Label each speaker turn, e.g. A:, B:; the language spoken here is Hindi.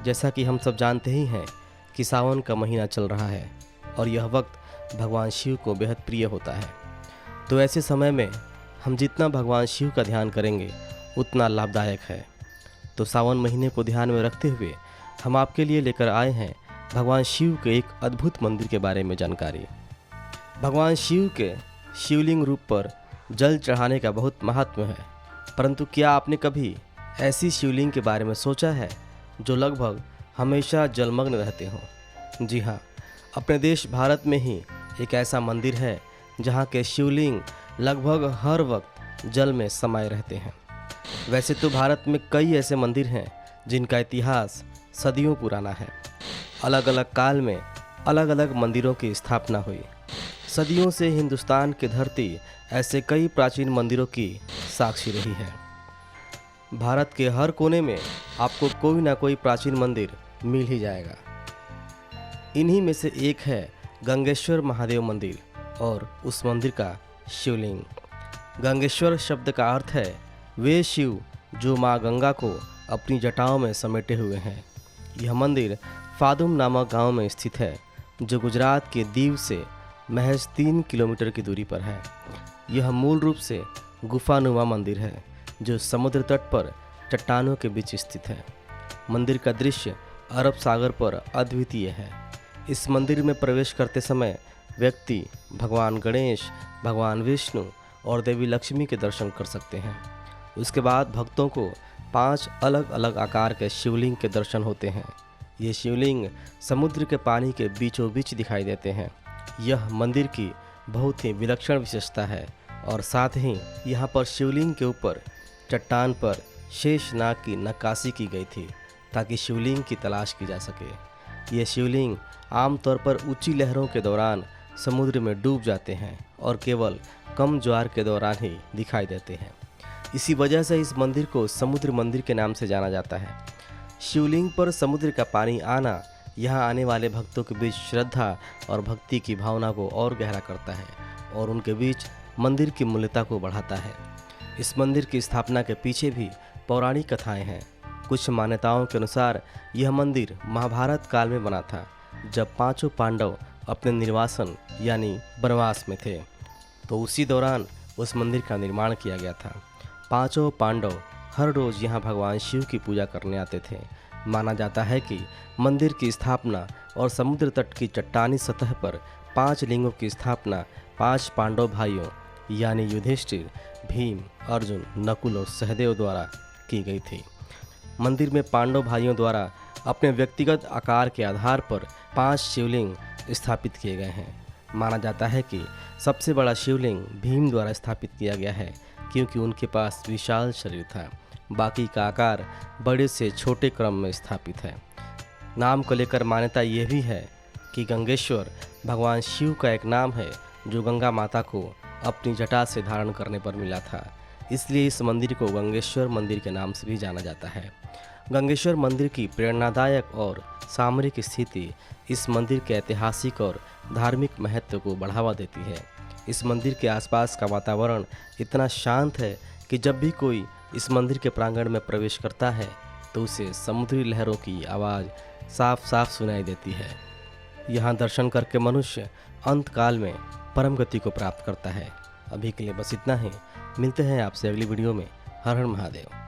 A: जैसा कि हम सब जानते ही हैं कि सावन का महीना चल रहा है और यह वक्त भगवान शिव को बेहद प्रिय होता है। तो ऐसे समय में हम जितना भगवान शिव का ध्यान करेंगे उतना लाभदायक है। तो सावन महीने को ध्यान में रखते हुए हम आपके लिए लेकर आए हैं भगवान शिव के एक अद्भुत मंदिर के बारे में जानकारी। भगवान शिव के शिवलिंग रूप पर जल चढ़ाने का बहुत महत्व है, परंतु क्या आपने कभी ऐसी शिवलिंग के बारे में सोचा है जो लगभग हमेशा जलमग्न रहते हों? जी हाँ, अपने देश भारत में ही एक ऐसा मंदिर है जहाँ के शिवलिंग लगभग हर वक्त जल में समाये रहते हैं। वैसे तो भारत में कई ऐसे मंदिर हैं जिनका इतिहास सदियों पुराना है। अलग अलग काल में अलग अलग मंदिरों की स्थापना हुई। सदियों से हिंदुस्तान की धरती ऐसे कई प्राचीन मंदिरों की साक्षी रही है। भारत के हर कोने में आपको कोई ना कोई प्राचीन मंदिर मिल ही जाएगा। इन्हीं में से एक है गंगेश्वर महादेव मंदिर और उस मंदिर का शिवलिंग। गंगेश्वर शब्द का अर्थ है वे शिव जो माँ गंगा को अपनी जटाओं में समेटे हुए हैं। यह मंदिर फादुम नामक गांव में स्थित है जो गुजरात के दीव से महज 3 किलोमीटर की दूरी पर है। यह मूल रूप से गुफानुमा मंदिर है जो समुद्र तट पर चट्टानों के बीच स्थित है। मंदिर का दृश्य अरब सागर पर अद्वितीय है। इस मंदिर में प्रवेश करते समय व्यक्ति भगवान गणेश, भगवान विष्णु और देवी लक्ष्मी के दर्शन कर सकते हैं। उसके बाद भक्तों को 5 अलग अलग आकार के शिवलिंग के दर्शन होते हैं। ये शिवलिंग समुद्र के पानी के बीचों बीच दिखाई देते हैं। यह मंदिर की बहुत ही विलक्षण विशेषता है और साथ ही यहाँ पर शिवलिंग के ऊपर चट्टान पर शेषनाग की नक्काशी की गई थी ताकि शिवलिंग की तलाश की जा सके। ये शिवलिंग आमतौर पर ऊंची लहरों के दौरान समुद्र में डूब जाते हैं और केवल कम ज्वार के दौरान ही दिखाई देते हैं। इसी वजह से इस मंदिर को समुद्र मंदिर के नाम से जाना जाता है। शिवलिंग पर समुद्र का पानी आना यहाँ आने वाले भक्तों के बीच श्रद्धा और भक्ति की भावना को और गहरा करता है और उनके बीच मंदिर की मूल्यता को बढ़ाता है। इस मंदिर की स्थापना के पीछे भी पौराणिक कथाएं हैं। कुछ मान्यताओं के अनुसार यह मंदिर महाभारत काल में बना था जब 5 पांडव अपने निर्वासन यानी वनवास में थे, तो उसी दौरान उस मंदिर का निर्माण किया गया था। 5 पांडव हर रोज़ यहाँ भगवान शिव की पूजा करने आते थे। माना जाता है कि मंदिर की स्थापना और समुद्र तट की चट्टानी सतह पर 5 लिंगों की स्थापना 5 पांडव भाइयों यानी युधिष्ठिर, भीम, अर्जुन, नकुल और सहदेव द्वारा की गई थी। मंदिर में पांडव भाइयों द्वारा अपने व्यक्तिगत आकार के आधार पर 5 शिवलिंग स्थापित किए गए हैं। माना जाता है कि सबसे बड़ा शिवलिंग भीम द्वारा स्थापित किया गया है क्योंकि उनके पास विशाल शरीर था। बाकी का आकार बड़े से छोटे क्रम में स्थापित है। नाम को लेकर मान्यता यह भी है कि गंगेश्वर भगवान शिव का एक नाम है जो गंगा माता को अपनी जटा से धारण करने पर मिला था। इसलिए इस मंदिर को गंगेश्वर मंदिर के नाम से भी जाना जाता है। गंगेश्वर मंदिर की प्रेरणादायक और सामरिक स्थिति इस मंदिर के ऐतिहासिक और धार्मिक महत्व को बढ़ावा देती है। इस मंदिर के आसपास का वातावरण इतना शांत है कि जब भी कोई इस मंदिर के प्रांगण में प्रवेश करता है तो उसे समुद्री लहरों की आवाज़ साफ साफ सुनाई देती है। यहाँ दर्शन करके मनुष्य अंत काल में परम गति को प्राप्त करता है। अभी के लिए बस इतना ही। मिलते हैं आपसे अगली वीडियो में। हर हर महादेव।